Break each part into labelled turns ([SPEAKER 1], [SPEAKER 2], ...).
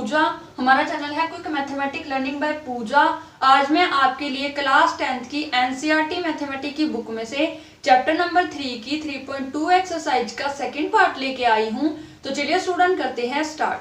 [SPEAKER 1] पूजा। हमारा चैनल है quick mathematic learning by पूजा। आज मैं आपके लिए क्लास 10th की एनसीईआरटी मैथमेटिक्स की बुक में से चैप्टर नंबर 3 की 3.2 एक्सरसाइज का सेकंड पार्ट लेके आई हूँ। तो चलिए स्टूडेंट करते हैं स्टार्ट।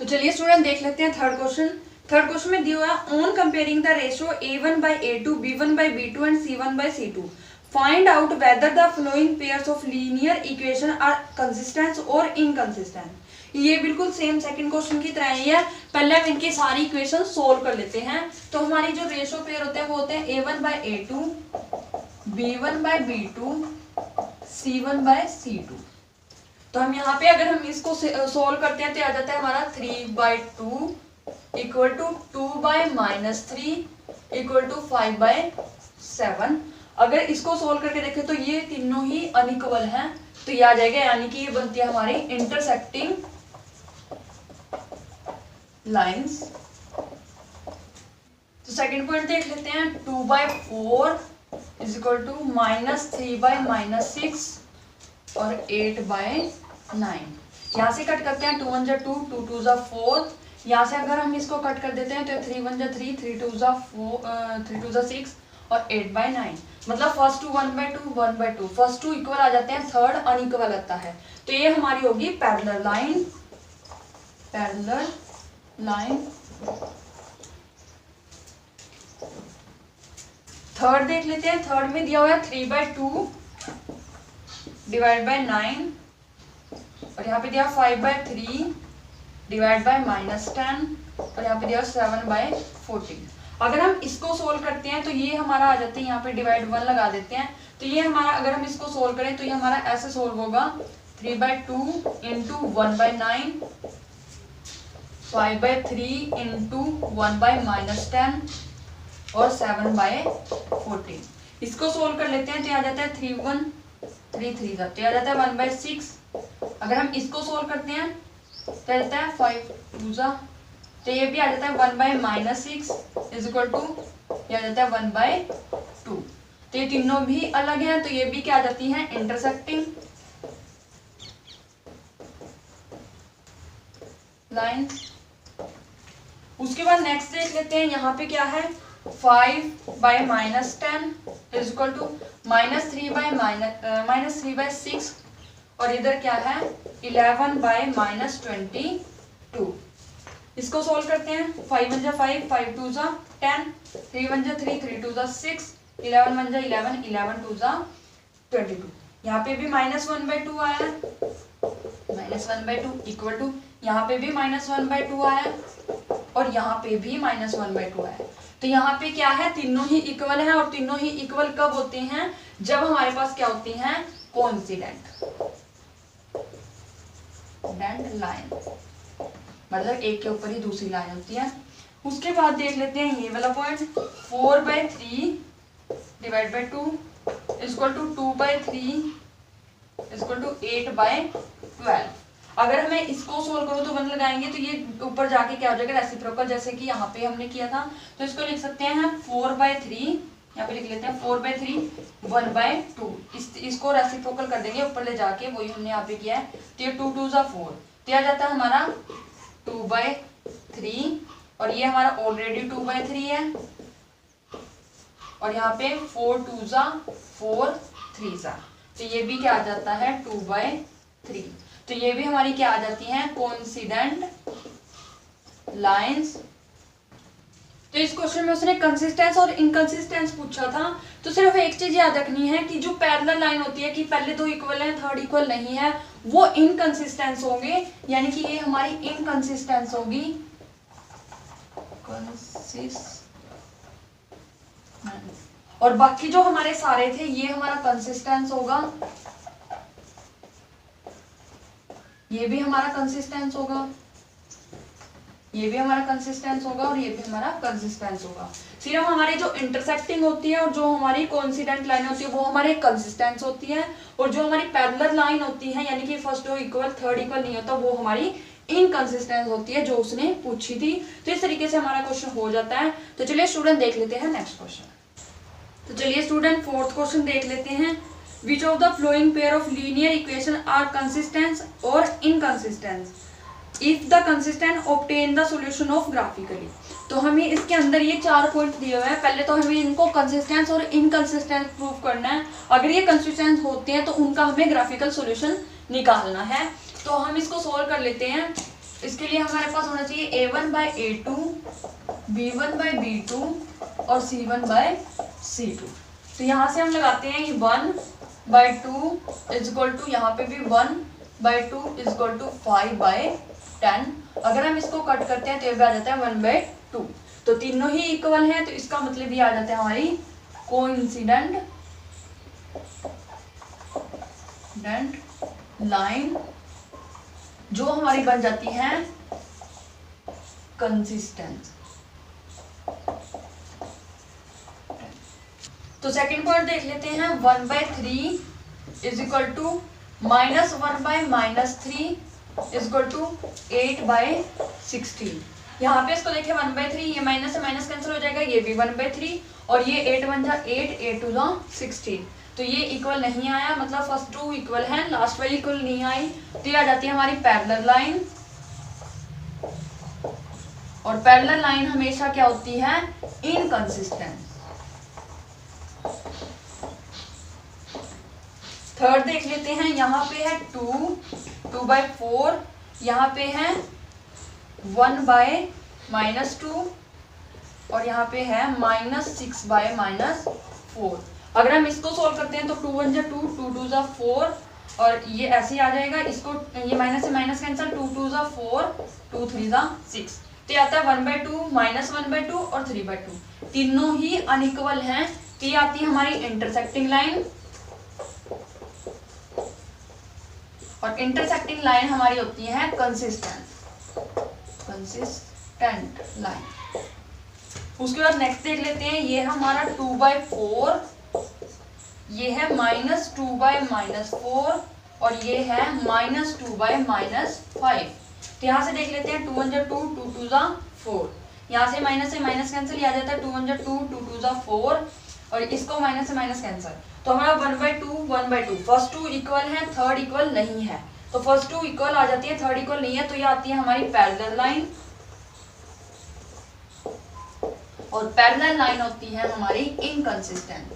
[SPEAKER 1] तो चलिए स्टूडेंट देख लेते हैं थर्ड क्वेश्चन। थर्ड क्वेश्चन में दिया हुआ on comparing the ratio a1 by a2, b1 by b2 and c1 by c2 find out whether the following pairs of linear equation are consistent or inconsistent। ये बिल्कुल same second question की तरह ही है। पहले हम इनकी सारी इक्वेशन सोल्व कर लेते हैं। तो हमारी जो रेशियो पेयर होते हैं वो होते हैं a1 by a2, b1 by b2, c1 by c2। तो हम यहाँ पे अगर हम इसको सोल्व करते हैं तो आ जाता है हमारा 3/2 इक्वल टू 2/-3 इक्वल टू 5/7। अगर इसको सोल्व करके देखें तो ये तीनों ही अनइक्वल हैं, तो ये आ जाएगा, यानी कि ये बनती है हमारी इंटरसेक्टिंग लाइंस। तो सेकंड पॉइंट देख लेते हैं। 2/4 इज इक्वल टू -3/-6 और 8/9। यहाँ से कट करते हैं 2 1 जा 2, 2 2 जा 4। यहाँ से अगर हम इसको कट कर देते हैं तो 3 1 जा 3, 3 2 जा 4, 3 2 जा 6 और 8/9। मतलब first two 1/2, 1/2, first two equal आ जाते हैं, थर्ड अनइक्वल आता है। तो ये हमारी होगी parallel line. Parallel line. Third देख लेते हैं। थर्ड में दिया हुआ है 3/2 डिवाइड बाय 9 और यहाँ पे दिया 5/3 डिवाइड बाय -10 और यहाँ पे दिया 7/14। अगर हम इसको सोल्व करते हैं तो ये हमारा आ जाते हैं, यहाँ पे डिवाइड 1 लगा देते हैं। तो ये हमारा, अगर हम इसको सोल्व करें तो ये हमारा ऐसे सोल्व होगा 3/2 इंटू 1/9, 5/3 इंटू 1/-10 और 7/14। इसको सोल्व कर लेते हैं तो आ जाता है 3 1 3 3 जाते आ जाता है 1/6। अगर हम इसको सोल्व करते हैं तो आ जाता है 5 2 जा, तो ये भी आ जाता है 1/-6 इज इक्वल टू ये आ जाता है 1/2। तो ये तीनों भी अलग हैं, तो ये भी क्या आ जाती हैं, इंटरसेक्टिंग लाइन। उसके बाद नेक्स्ट देख लेते हैं। यहाँ पे क्या है 5/-10 इज इक्वल टू -3/-6 और इधर क्या है 11/-22। इसको सोल्व करते हैं। 5 1 जा 5, 5 2 जा 10, 3 1 जा 3, 3 2 जा 6, 11 1 जा 11, 11 2 जा 22। यहाँ पे भी -1/2 आया है, -1/2 इक्वल टू यहाँ पे भी -1/2 आया और यहाँ पे भी -1/2 आया। तो यहाँ पे क्या है, तीनों ही इक्वल है। और तीनों ही इक्वल कब होते हैं, जब हमारे पास क्या होती हैं, कोइंसिडेंट लाइन, मतलब एक के ऊपर ही दूसरी लाइन होती है। उसके बाद देख लेते हैं ये वाला point 4/3 divide by 2 equal to 2/3 equal to 8/12। अगर हमें इसको सोल्व करो तो 1 लगाएंगे तो ये ऊपर जाके क्या हो जाएगा, रेसिप्रोकल, जैसे कि यहाँ पे हमने किया था। तो इसको लिख सकते हैं 4/3, यहाँ पे लिख लेते हैं 4/3 1/2। इसको रेसिप्रोकल कर देंगे ऊपर ले जाके, वही हमने यहाँ पे किया है। तो ये 2 2 जा 4, तो आ जाता है हमारा 2/3 और ये हमारा ऑलरेडी 2/3 है और यहाँ पे 4 2 जा 4 3 जा, तो ये भी क्या आ जाता है 2/3। तो ये भी हमारी क्या आ जाती हैं, कोइंसिडेंट लाइंस। तो इस क्वेश्चन में उसने कंसिस्टेंस और इनकंसिस्टेंस पूछा था। तो सिर्फ एक चीज याद रखनी है कि जो पैरेलल लाइन होती है कि पहले दो इक्वल है, थर्ड इक्वल नहीं है, वो इनकंसिस्टेंस होंगे, यानी कि ये हमारी इनकंसिस्टेंस होगी। और बाकी जो हमारे सारे थे ये हमारा कंसिस्टेंस होगा, ये भी हमारा कंसिस्टेंस होगा, ये भी हमारा कंसिस्टेंस होगा और ये भी हमारा कंसिस्टेंस होगा। सिर्फ हमारी जो इंटरसेक्टिंग होती है और जो हमारी कोइंसिडेंट लाइन होती है वो हमारे कंसिस्टेंस होती है, और जो हमारी पैरेलल लाइन होती है यानी कि फर्स्ट दो इक्वल थर्ड इक्वल नहीं होता, वो हमारी इनकंसिस्टेंस होती है, जो उसने पूछी थी। तो इस तरीके से हमारा क्वेश्चन हो जाता है। तो चलिए स्टूडेंट देख लेते हैं नेक्स्ट क्वेश्चन। तो चलिए स्टूडेंट फोर्थ क्वेश्चन देख लेते हैं। Which of the following pair of linear equation are consistent or inconsistent? If the consistent obtain the solution of graphically. तो हमें इसके अंदर ये 4 पॉइंट दिए हुए हैं। पहले तो हमें इनको कंसिस्टेंस और इनकंसिस्टेंस प्रूव करना है। अगर ये कंसिस्टेंस होते हैं तो उनका हमें ग्राफिकल सॉल्यूशन निकालना है। तो हम इसको सोल्व कर लेते हैं। इसके लिए हमारे पास होना चाहिए a1/a2, b1/b2 और c1/c2। तो यहाँ से हम लगाते हैं 1/2 इज इक्वल टू, यहाँ पे भी 1/2 इज इक्वल टू 5/10। अगर हम इसको कट करते हैं तो ये भी आ जाता है 1/2। तो तीनों ही इक्वल हैं, तो इसका मतलब ये आ जाता है हमारी कोइंसिडेंट लाइन, जो हमारी बन जाती है कंसिस्टेंट। तो सेकंड पॉइंट देख लेते हैं। 1/3 is equal to -1/-3 is equal to 8/16। यहाँ पे इसको देखिए 1/3, ये माइनस से माइनस कैंसिल हो जाएगा, ये भी 1/3 और ये 8 1 जा 8, 8 2 जा 16। तो ये इक्वल नहीं आया, मतलब फर्स्ट 2 इक्वल है, लास्ट वाली इक्वल नहीं आई। तो ये आ जाती है हमारी पैरेलल लाइन। और पैरेलल लाइन हमेशा क्या होती है? इनकंसिस्टेंट। थर्ड देख लेते हैं। यहाँ पे है 2/4, यहाँ पे है 1/-2 और यहाँ पे है -6/-4। अगर हम इसको सोल्व करते हैं तो 2 1 जा 2, 2 2 जा 4 और ये ऐसे ही आ जाएगा। इसको ये माइनस से माइनस कैंसिल, 2 2 जा 4, 2 3 जा 6। तो ये आता है 1/2, -1/2 और 3/2। तीनों ही अनइक्वल हैं। तो ये आती है हमारी इंटरसेक्टिंग लाइन, और इंटरसेक्टिंग लाइन हमारी होती है कंसिस्टेंट लाइन। उसके बाद नेक्स्ट देख लेते हैं। ये हमारा 2/4, ये है -2/-4 और ये है -2/-5। तो यहाँ से देख लेते हैं 2 1 जा 2, 2 2 जा 4। यहाँ से माइनस कैंसिल, आ जाता है 2 1 जा 2, 2 2 जा 4 और इसको माइनस से माइनस कैंसिल। तो हमारा 1/2 फर्स्ट 2 इक्वल है, थर्ड इक्वल नहीं है। तो फर्स्ट 2 इक्वल आ जाती है, थर्ड इक्वल नहीं है, तो ये आती है हमारी पैरेलल लाइन। और पैरेलल लाइन होती है हमारी इनकंसिस्टेंट।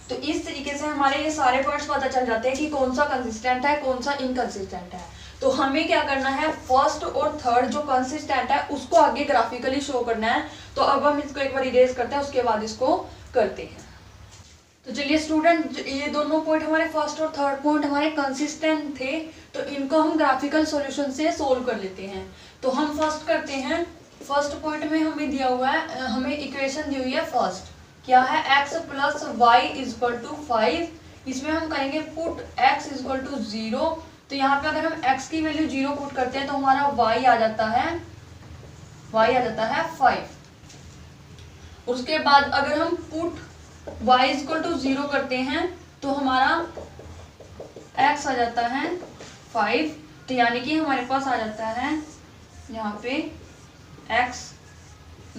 [SPEAKER 1] तो इस तरीके से हमारे ये सारे पॉइंट्स पता चल जाते हैं कि कौन सा कंसिस्टेंट है, कौन सा इनकंसिस्टेंट है। तो हमें क्या करना है, फर्स्ट और थर्ड जो कंसिस्टेंट है उसको आगे ग्राफिकली शो करना है। तो अब हम इसको एक बार इरेज करते हैं, उसके बाद इसको करते हैं। तो चलिए स्टूडेंट, ये दोनों पॉइंट हमारे फर्स्ट और थर्ड पॉइंट हमारे कंसिस्टेंट थे, तो इनको हम ग्राफिकल सॉल्यूशन से सोल्व कर लेते हैं। तो हम फर्स्ट करते हैं। फर्स्ट पॉइंट में हमें दिया हुआ है, हमें इक्वेशन दी हुई है फर्स्ट, क्या है x + y = 5। इसमें हम करेंगे पुट x = 0। तो यहाँ पे अगर हम x की वैल्यू 0 पुट करते हैं तो हमारा y आ जाता है 5। उसके बाद अगर हम पुट y = 0 करते हैं तो हमारा x आ जाता है 5। तो यानी कि हमारे पास आ जाता है यहाँ पे x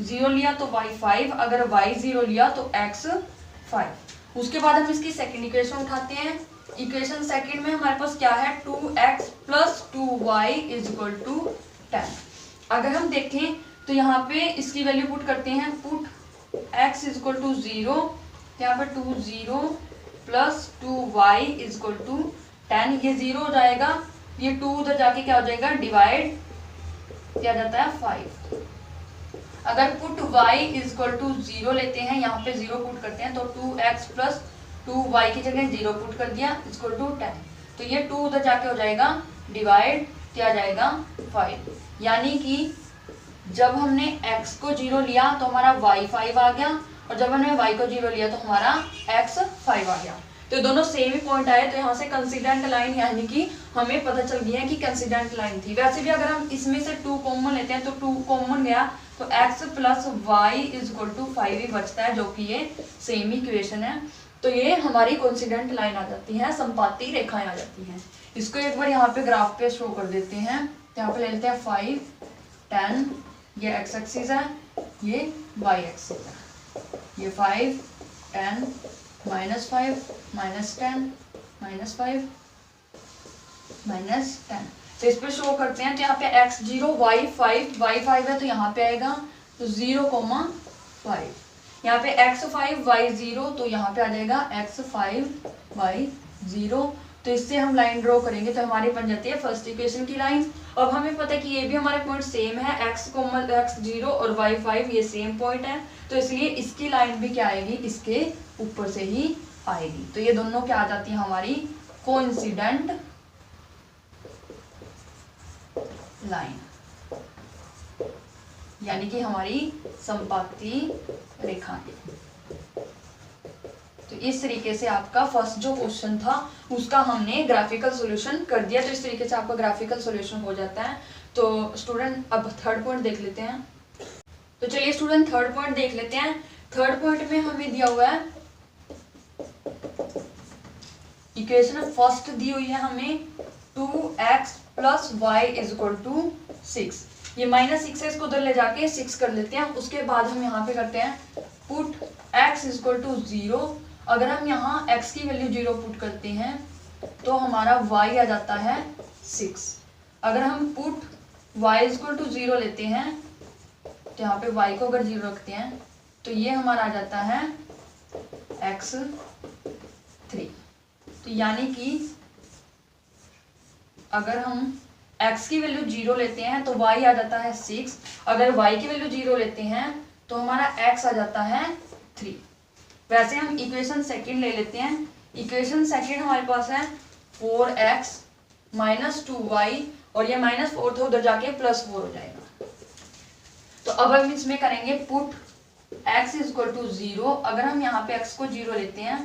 [SPEAKER 1] 0 लिया तो y 5, अगर y 0 लिया तो x 5। उसके बाद हम इसकी सेकंड इक्वेशन उठाते हैं। इक्वेशन सेकंड में हमारे पास क्या है, 2x + 2y = 10। अगर हम देखें तो यहाँ पे इसकी वैल्यू पुट करते हैं, पुट x = 0, यहाँ पे 2 0 + 2y = 10। ये 0 हो जाएगा, ये 2 उधर जाके क्या हो जाएगा, डिवाइड किया जाता है 5। अगर पुट y = 0 लेते हैं, यहाँ पे 0 पुट करते हैं तो 2x + 2y की जगह 0 पुट कर दिया = 10। तो ये 2 उधर जाके हो जाएगा डिवाइड किया जाएगा 5। यानी कि जब हमने x को 0 लिया तो हमारा y 5 आ गया, और जब हमने y को 0 लिया तो हमारा x 5 आ गया। तो दोनों सेम ही पॉइंट आए, तो यहाँ से कंसिस्टेंट लाइन यानी कि हमें पता चल गया कि कंसिस्टेंट लाइन थी। वैसे भी अगर हम इसमें से 2 कॉमन लेते हैं तो 2 कॉमन गया तो x + y = 5 ही बचता है, जो कि ये सेम इक्वेशन है। तो ये हमारी कोइंसिडेंट लाइन आ जाती है, संपाती रेखाएं आ जाती हैं। इसको एक बार यहाँ पे ग्राफ पे शो कर देते हैं। यहाँ पे ले लेते हैं 5 10, ये x एक्सिस है, ये y एक्सिस है। ये 5 10 -5 -10 -5 -10। तो इस पे शो करते हैं, तो यहाँ पे x0 y5 है तो यहाँ पे आएगा तो 0,5। यहाँ पे x5 y0 तो यहाँ पे आ जाएगा x5 y0। तो इससे हम लाइन ड्रॉ करेंगे तो हमारी बन जाती है फर्स्ट इक्वेशन की लाइन। अब हमें पता है कि ये भी हमारे पॉइंट सेम है, x0 और y5 ये सेम पॉइंट है, तो इसलिए इसकी लाइन भी क्या आएगी, इसके ऊपर से ही आएगी। तो ये दोनों क्या आ जाती है हमारी कोइंसिडेंट लाइन, यानी कि हमारी संपाती रेखाएं। तो इस तरीके से आपका फर्स्ट जो क्वेश्चन था उसका हमने ग्राफिकल सॉल्यूशन कर दिया। तो इस तरीके से आपका ग्राफिकल सॉल्यूशन हो जाता है। तो स्टूडेंट अब थर्ड पॉइंट देख लेते हैं। तो चलिए स्टूडेंट थर्ड पॉइंट देख लेते हैं। थर्ड पॉइंट में हमें दिया हुआ है इक्वेशन फर्स्ट दी हुई है हमें 2x + y = 6। ये -6 है, इसको उधर ले जाके 6 कर लेते हैं। उसके बाद हम यहाँ पे करते हैं पुट x = 0। अगर हम यहाँ x की वैल्यू 0 पुट करते हैं तो हमारा y आ जाता है 6। अगर हम पुट y = 0 लेते हैं तो यहाँ पे y को अगर 0 रखते हैं तो ये हमारा आ जाता है x3। तो यानी कि अगर हम x की वैल्यू 0 लेते हैं तो y आ जाता है 6। अगर y की वैल्यू 0 लेते हैं तो हमारा x आ जाता है 3। वैसे हम इक्वेशन सेकंड ले लेते हैं। इक्वेशन सेकंड हमारे पास है 4x - 2y और ये -4 था उधर जाके +4 हो जाएगा। तो अब हम इसमें करेंगे पुट x = 0। अगर हम यहाँ पे x को 0 लेते हैं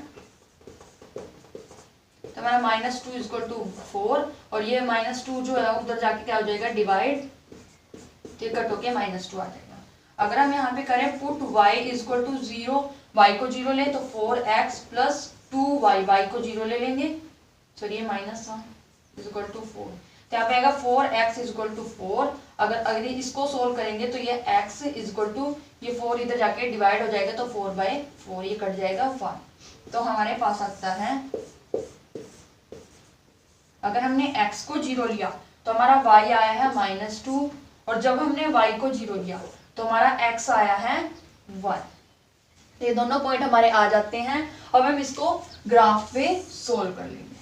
[SPEAKER 1] तो हमारा -2 = 4 और ये -2 जो है उधर जाके क्या हो जाएगा, डिवाइड, तो कट होके -2 आ जाएगा। अगर हम यहाँ पे करें पुट y = 0, y को 0 ले तो 4x + 2y, y को 0 ले लेंगे, सॉरी ये माइनस था, = 4। तो यहाँ पे आएगा 4x = 4। अगर इसको सोल्व करेंगे तो ये x = ये 4 इधर जाके डिवाइड हो जाएगा तो 4/4 ये कट जाएगा 1। तो हमारे पास आता है, अगर हमने x को 0 लिया तो हमारा y आया है -2 और जब हमने y को 0 लिया तो हमारा x आया है 1। ये दोनों पॉइंट हमारे आ जाते हैं। अब हम इसको ग्राफ पे सोल्व कर लेंगे।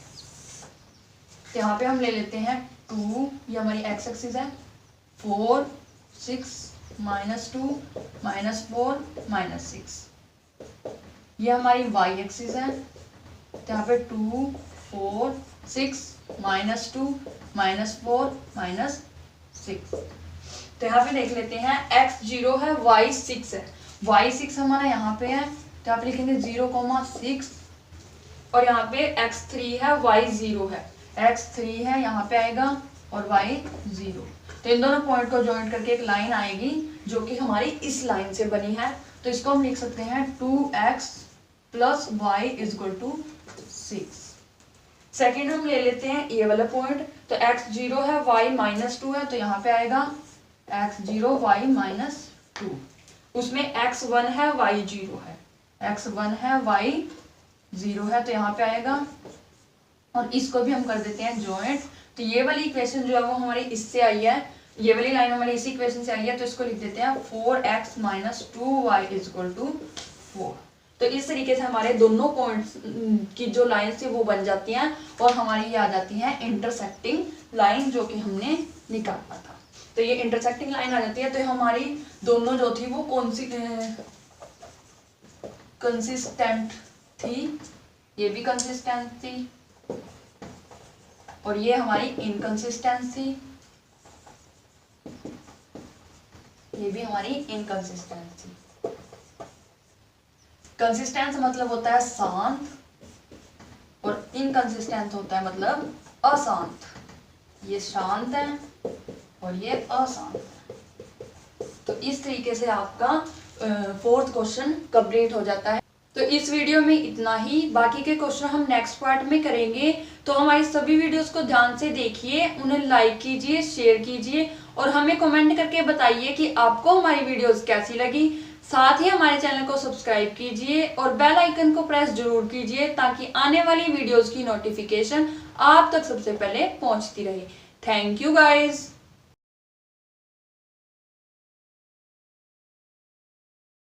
[SPEAKER 1] तो यहाँ पे हम ले लेते हैं 2, ये हमारी x एक्सिस है, 4 6 -2 -4 -6, ये हमारी y एक्सिस है। तो यहाँ पे 2 4 6 -2 -4 -6। तो यहाँ पे देख लेते हैं x 0 है, y 6 है। y 6 हमारा यहाँ पे है तो यहाँ पे लिखेंगे 0,6 और यहाँ पे x 3 है, y 0 है, x 3 है यहाँ पे आएगा और y 0। तो इन दोनों पॉइंट को ज्वाइन करके एक लाइन आएगी जो कि हमारी इस लाइन से बनी है। तो इसको हम लिख सकते हैं 2x + y = 6। सेकेंड हम ले लेते हैं ये वाला पॉइंट। तो x 0 है, y -2 है तो यहाँ पे आएगा x 0 y -2। उसमें x 1 है, y 0 है, x 1 है, y 0 है तो यहाँ पे आएगा और इसको भी हम कर देते हैं जॉइंट। तो ये वाली इक्वेशन जो है वो हमारी इससे आई है, ये वाली लाइन हमारी इसी इक्वेशन से आई है, तो इसको लिख देते हैं 4x - 2y = 4। तो इस तरीके से हमारे दोनों पॉइंट्स की जो लाइन थी वो बन जाती हैं और हमारी ये आ जाती है इंटरसेक्टिंग लाइन जो कि हमने निकाला था। तो ये इंटरसेक्टिंग लाइन आ जाती है। तो हमारी दोनों जो थी वो कंसिस्टेंट थी, ये भी कंसिस्टेंट थी और ये हमारी इनकंसिस्टेंट थी, ये भी हमारी इनकंसिस्टेंट थी। कंसिस्टेंस मतलब होता है शांत और इनकंसिस्टेंट होता है मतलब अशांत। ये शांत है और ये अशांत है। तो इस तरीके से आपका फोर्थ क्वेश्चन कंप्लीट हो जाता है। तो इस वीडियो में इतना ही, बाकी के क्वेश्चन हम नेक्स्ट पार्ट में करेंगे। तो हमारी सभी वीडियोस को ध्यान से देखिए, उन्हें लाइक कीजिए, शेयर कीजिए और हमें कमेंट करके बताइए कि आपको हमारी वीडियोस कैसी लगी। साथ ही हमारे चैनल को सब्सक्राइब कीजिए और बेल आइकन को प्रेस जरूर कीजिए ताकि आने वाली वीडियोस की नोटिफिकेशन आप तक सबसे पहले पहुंचती रहे। Thank you guys.